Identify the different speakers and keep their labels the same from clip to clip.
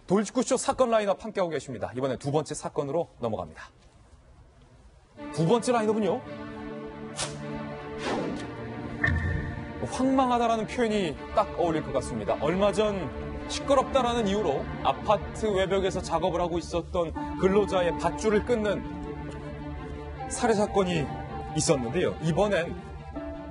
Speaker 1: 돌직구쇼 사건 라인업 함께하고 계십니다. 이번엔 두 번째 사건으로 넘어갑니다. 두 번째 라인업은요. 황망하다라는 표현이 딱 어울릴 것 같습니다. 얼마 전 시끄럽다라는 이유로 아파트 외벽에서 작업을 하고 있었던 근로자의 밧줄을 끊는 살해 사건이 있었는데요. 이번엔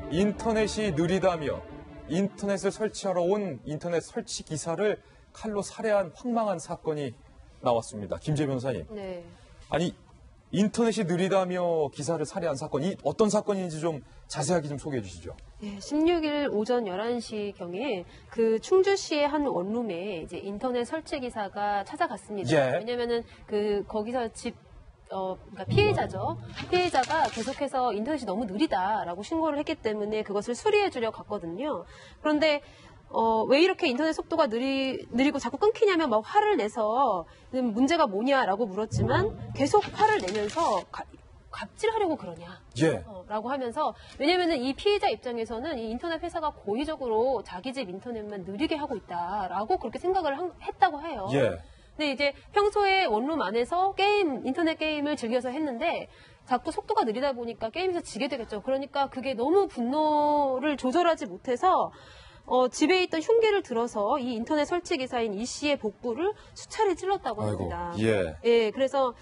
Speaker 1: 인터넷이 느리다며 인터넷을 설치하러 온 인터넷 설치 기사를 칼로 살해한 황망한 사건이 나왔습니다. 김재 변호사님.
Speaker 2: 네.
Speaker 1: 아니 인터넷이 느리다며 기사를 살해한 사건이 어떤 사건인지 좀 자세하게 좀 소개해 주시죠.
Speaker 2: 네, 16일 오전 11시경에 그 충주시의 한 원룸에 이제 인터넷 설치 기사가 찾아갔습니다.
Speaker 1: 예.
Speaker 2: 왜냐면은 거기서 그러니까 피해자죠. 피해자가 계속해서 인터넷이 너무 느리다라고 신고를 했기 때문에 그것을 수리해 주려 갔거든요. 그런데 왜 이렇게 인터넷 속도가 느리고 자꾸 끊기냐면 막 화를 내서 문제가 뭐냐라고 물었지만 계속 화를 내면서 갑질하려고 그러냐?
Speaker 1: 예.
Speaker 2: 라고 하면서 왜냐면은 이 피해자 입장에서는 이 인터넷 회사가 고의적으로 자기 집 인터넷만 느리게 하고 있다라고 그렇게 생각을 했다고 해요.
Speaker 1: 예.
Speaker 2: 근데 이제 평소에 원룸 안에서 인터넷 게임을 즐겨서 했는데 자꾸 속도가 느리다 보니까 게임에서 지게 되겠죠. 그러니까 그게 너무 분노를 조절하지 못해서 집에 있던 흉기를 들어서 이 인터넷 설치 기사인 이 씨의 복부를 수차례 찔렀다고 합니다.
Speaker 1: 예.
Speaker 2: 예, 그래서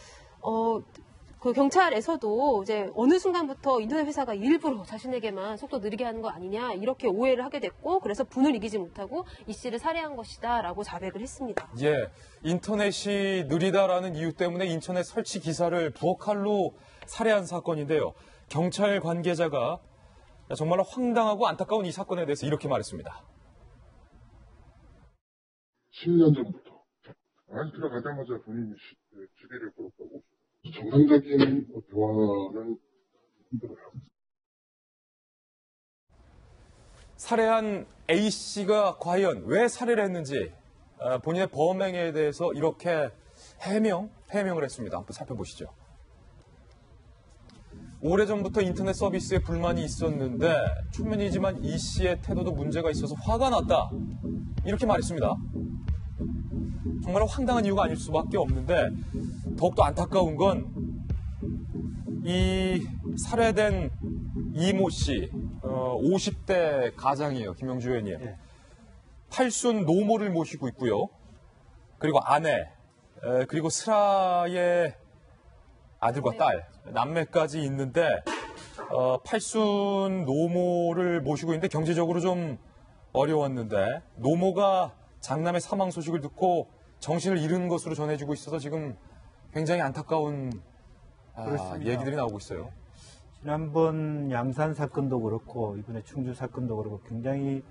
Speaker 2: 그 경찰에서도 이제 어느 순간부터 인터넷 회사가 일부러 자신에게만 속도 느리게 하는 거 아니냐 이렇게 오해를 하게 됐고 그래서 분을 이기지 못하고 이 씨를 살해한 것이다라고 자백을 했습니다.
Speaker 1: 예, 인터넷이 느리다라는 이유 때문에 인터넷 설치 기사를 부엌칼로 살해한 사건인데요. 경찰 관계자가 정말로 황당하고 안타까운 이 사건에 대해서 이렇게 말했습니다.
Speaker 3: 10년 전부터 안 들어가자마자 본인이 시비를 걸었다고. 정상적인 대화는 힘들어요.
Speaker 1: 살해한 A씨가 과연 왜 살해를 했는지 본인의 범행에 대해서 이렇게 해명을 했습니다. 한번 살펴보시죠. 오래전부터 인터넷 서비스에 불만이 있었는데 초면이지만 이 씨의 태도도 문제가 있어서 화가 났다. 이렇게 말했습니다. 정말 황당한 이유가 아닐 수밖에 없는데 더욱더 안타까운 건 이 살해된 이모 씨, 50대 가장이에요. 김영주 의원님.
Speaker 4: 네.
Speaker 1: 팔순 노모를 모시고 있고요. 그리고 아내, 그리고 슬아의 아들과 딸, 남매까지 있는데 팔순 노모를 모시고 있는데 경제적으로 좀 어려웠는데 노모가 장남의 사망 소식을 듣고 정신을 잃은 것으로 전해지고 있어서 지금 굉장히 안타까운 얘기들이 나오고 있어요.
Speaker 4: 지난번 양산 사건도 그렇고 이번에 충주 사건도 그렇고 굉장히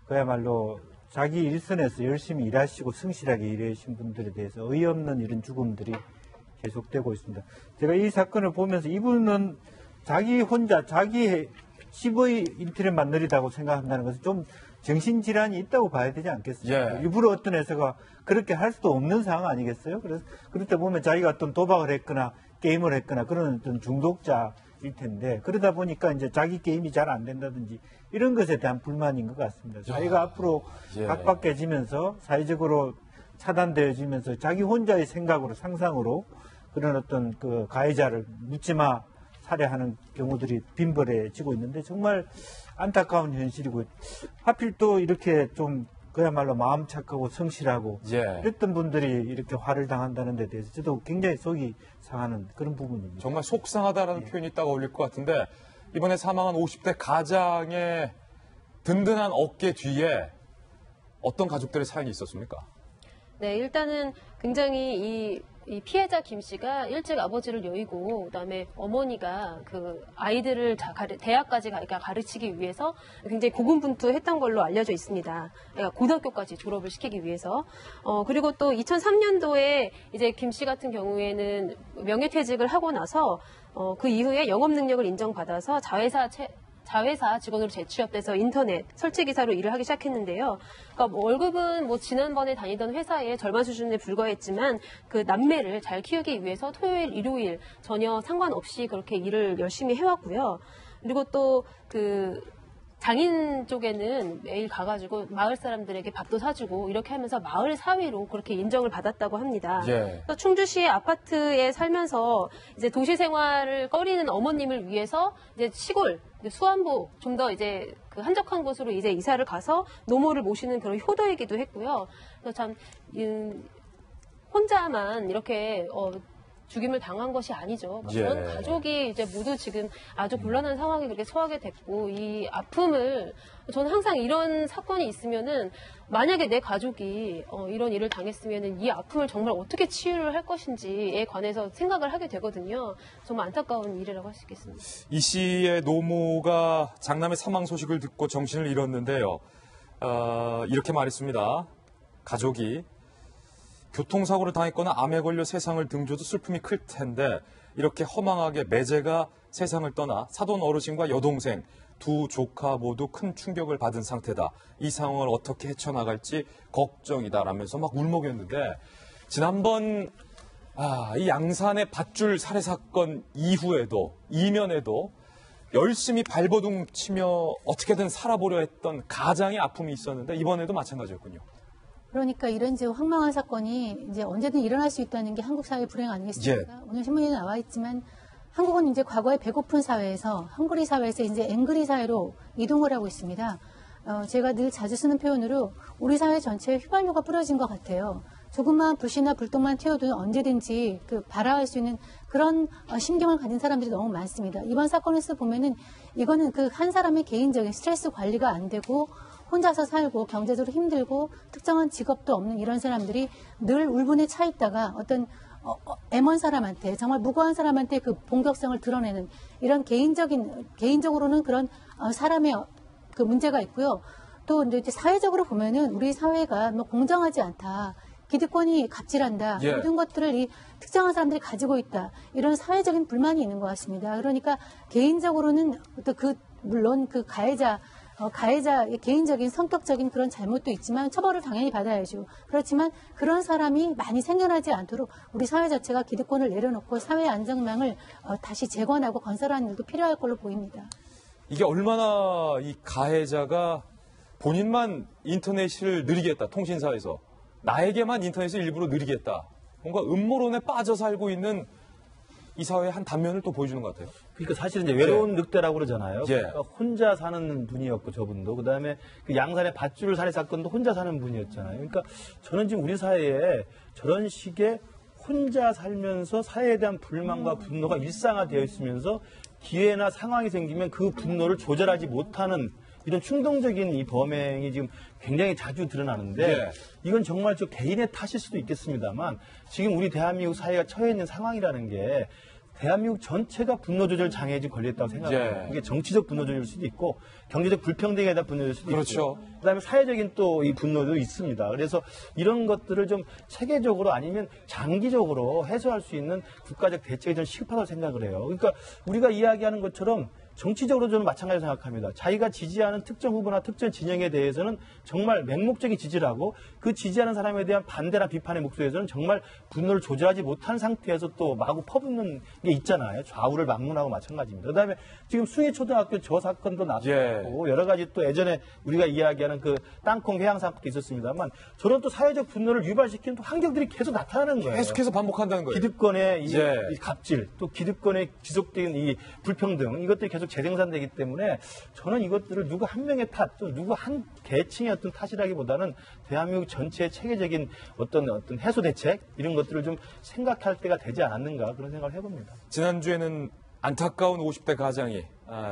Speaker 4: 그야말로 자기 일선에서 열심히 일하시고 성실하게 일하신 분들에 대해서 어이없는 이런 죽음들이 계속되고 있습니다. 제가 이 사건을 보면서 이분은 자기 혼자 자기 집의 인터넷만 느리다고 생각한다는 것은 좀 정신질환이 있다고 봐야 되지 않겠습니까?
Speaker 1: 예.
Speaker 4: 일부러 어떤 회사가 그렇게 할 수도 없는 상황 아니겠어요? 그래서 그럴 때 보면 자기가 어떤 도박을 했거나 게임을 했거나 그런 어떤 중독자일 텐데 그러다 보니까 이제 자기 게임이 잘 안 된다든지 이런 것에 대한 불만인 것 같습니다. 자기가 앞으로
Speaker 1: 예.
Speaker 4: 각박해지면서 사회적으로 차단되어지면서 자기 혼자의 생각으로 상상으로 그런 어떤 그 가해자를 묻지마 살해하는 경우들이 빈번해지고 있는데 정말 안타까운 현실이고 하필 또 이렇게 좀 그야말로 마음 착하고 성실하고
Speaker 1: 예.
Speaker 4: 이랬던 분들이 이렇게 화를 당한다는 데 대해서 저도 굉장히 속이 상하는 그런 부분입니다.
Speaker 1: 정말 속상하다라는
Speaker 4: 예.
Speaker 1: 표현이 딱 어울릴 것 같은데 이번에 사망한 50대 가장의 든든한 어깨 뒤에 어떤 가족들의 사연이 있었습니까?
Speaker 2: 네, 일단은 굉장히 이 피해자 김 씨가 일찍 아버지를 여의고 그다음에 어머니가 그 아이들을 대학까지 가르치기 위해서 굉장히 고군분투했던 걸로 알려져 있습니다. 그러니까 고등학교까지 졸업을 시키기 위해서. 그리고 또 2003년도에 이제 김 씨 같은 경우에는 명예퇴직을 하고 나서 그 이후에 영업 능력을 인정받아서 자회사 직원으로 재취업돼서 인터넷 설치기사로 일을 하기 시작했는데요. 그러니까 월급은 지난번에 다니던 회사의 절반 수준에 불과했지만 그 남매를 잘 키우기 위해서 토요일, 일요일 전혀 상관없이 그렇게 일을 열심히 해왔고요. 그리고 또 장인 쪽에는 매일 가가지고 마을 사람들에게 밥도 사주고 이렇게 하면서 마을 사위로 그렇게 인정을 받았다고 합니다.
Speaker 1: 예.
Speaker 2: 그래서 충주시 아파트에 살면서 이제 도시 생활을 꺼리는 어머님을 위해서 이제 시골 수안보 좀 더 이제 그 한적한 곳으로 이제 이사를 가서 노모를 모시는 그런 효도이기도 했고요. 그래서 참 혼자만 이렇게 죽임을 당한 것이 아니죠. 전
Speaker 1: 예.
Speaker 2: 가족이 이제 모두 지금 아주 곤란한 상황에 그렇게 처하게 됐고, 이 아픔을, 저는 항상 이런 사건이 있으면은, 만약에 내 가족이 이런 일을 당했으면은 이 아픔을 정말 어떻게 치유를 할 것인지에 관해서 생각을 하게 되거든요. 정말 안타까운 일이라고 할 수 있겠습니다.
Speaker 1: 이 씨의 노모가 장남의 사망 소식을 듣고 정신을 잃었는데요. 이렇게 말했습니다. 가족이 교통사고를 당했거나 암에 걸려 세상을 등져도 슬픔이 클 텐데 이렇게 허망하게 매제가 세상을 떠나 사돈 어르신과 여동생 두 조카 모두 큰 충격을 받은 상태다. 이 상황을 어떻게 헤쳐나갈지 걱정이다라면서 막 울먹였는데 지난번 이 양산의 밧줄 살해 사건 이후에도 이면에도 열심히 발버둥 치며 어떻게든 살아보려 했던 가장의 아픔이 있었는데 이번에도 마찬가지였군요.
Speaker 5: 그러니까 이런 이제 황망한 사건이 이제 언제든 일어날 수 있다는 게 한국 사회의 불행 아니겠습니까?
Speaker 1: 예.
Speaker 5: 오늘 신문에 나와 있지만 한국은 이제 과거에 배고픈 사회에서 헝그리 사회에서 이제 앵그리 사회로 이동을 하고 있습니다. 제가 늘 자주 쓰는 표현으로 우리 사회 전체에 휘발유가 뿌려진 것 같아요. 조금만 불씨나 불똥만 튀어도 언제든지 발화할 수 있는 그런 신경을 가진 사람들이 너무 많습니다. 이번 사건에서 보면은 이거는 그 한 사람의 개인적인 스트레스 관리가 안 되고 혼자서 살고 경제적으로 힘들고 특정한 직업도 없는 이런 사람들이 늘 울분에 차 있다가 어떤 애먼 사람한테 정말 무고한 사람한테 그 본격성을 드러내는 이런 개인적으로는 그런 사람의 그 문제가 있고요. 또 이제 사회적으로 보면은 우리 사회가 뭐 공정하지 않다. 기득권이 갑질한다.
Speaker 1: 예.
Speaker 5: 모든 것들을 이 특정한 사람들이 가지고 있다. 이런 사회적인 불만이 있는 것 같습니다. 그러니까 개인적으로는 물론 그 가해자의 개인적인 성격적인 그런 잘못도 있지만 처벌을 당연히 받아야죠. 그렇지만 그런 사람이 많이 생겨나지 않도록 우리 사회 자체가 기득권을 내려놓고 사회 안정망을 다시 재건하고 건설하는 일도 필요할 걸로 보입니다.
Speaker 1: 이게 얼마나 이 가해자가 본인만 인터넷을 느리겠다, 통신사에서. 나에게만 인터넷을 일부러 느리겠다. 뭔가 음모론에 빠져 살고 있는 이 사회의 한 단면을 또 보여주는 것 같아요.
Speaker 6: 그러니까 사실은 이제 외로운 늑대라고 그러잖아요.
Speaker 1: 예.
Speaker 6: 그러니까 혼자 사는 분이었고 저분도 그다음에 그 양산의 밧줄 살해 사건도 혼자 사는 분이었잖아요. 그러니까 저는 지금 우리 사회에 저런 식의 혼자 살면서 사회에 대한 불만과 분노가 일상화되어 있으면서 기회나 상황이 생기면 그 분노를 조절하지 못하는 이런 충동적인 이 범행이 지금 굉장히 자주 드러나는데
Speaker 1: 예.
Speaker 6: 이건 정말 저 개인의 탓일 수도 있겠습니다만 지금 우리 대한민국 사회가 처해 있는 상황이라는 게 대한민국 전체가 분노 조절 장애에 지금 걸렸다고 생각합니다.
Speaker 1: 예.
Speaker 6: 이게 정치적 분노 조절일 수도 있고 경제적 불평등에 대한 분노일 수도
Speaker 1: 그렇죠.
Speaker 6: 있고 그다음에 사회적인 또 이 분노도 있습니다. 그래서 이런 것들을 좀 체계적으로 아니면 장기적으로 해소할 수 있는 국가적 대책이 좀 시급하다고 생각을 해요. 그러니까 우리가 이야기하는 것처럼 정치적으로 저는 마찬가지로 생각합니다. 자기가 지지하는 특정 후보나 특정 진영에 대해서는 정말 맹목적인 지지를 하고 그 지지하는 사람에 대한 반대나 비판의 목소리에서는 정말 분노를 조절하지 못한 상태에서 또 마구 퍼붓는 게 있잖아요. 좌우를 막론하고 마찬가지입니다. 그다음에 지금 숭일초등학교 저 사건도 나왔고
Speaker 1: 예.
Speaker 6: 여러 가지 또 예전에 우리가 이야기하는 그 땅콩 회항 사건도 있었습니다만 저런 또 사회적 분노를 유발시키는 또 환경들이 계속 나타나는 거예요.
Speaker 1: 계속해서 반복한다는 거예요.
Speaker 6: 기득권의
Speaker 1: 예.
Speaker 6: 이 갑질, 또 기득권의 지속적인 이 불평등, 이것들이 계속 재생산되기 때문에 저는 이것들을 누구 한 명의 탓, 또 누구 한 계층의 어떤 탓이라기보다는 대한민국 전체의 체계적인 어떤 해소 대책 이런 것들을 좀 생각할 때가 되지 않았는가 그런 생각을 해봅니다.
Speaker 1: 지난주에는 안타까운 50대 가장이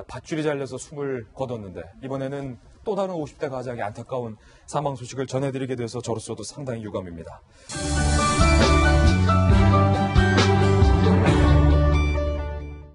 Speaker 1: 밧줄이 잘려서 숨을 거뒀는데 이번에는 또 다른 50대 가장의 안타까운 사망 소식을 전해드리게 돼서 저로서도 상당히 유감입니다.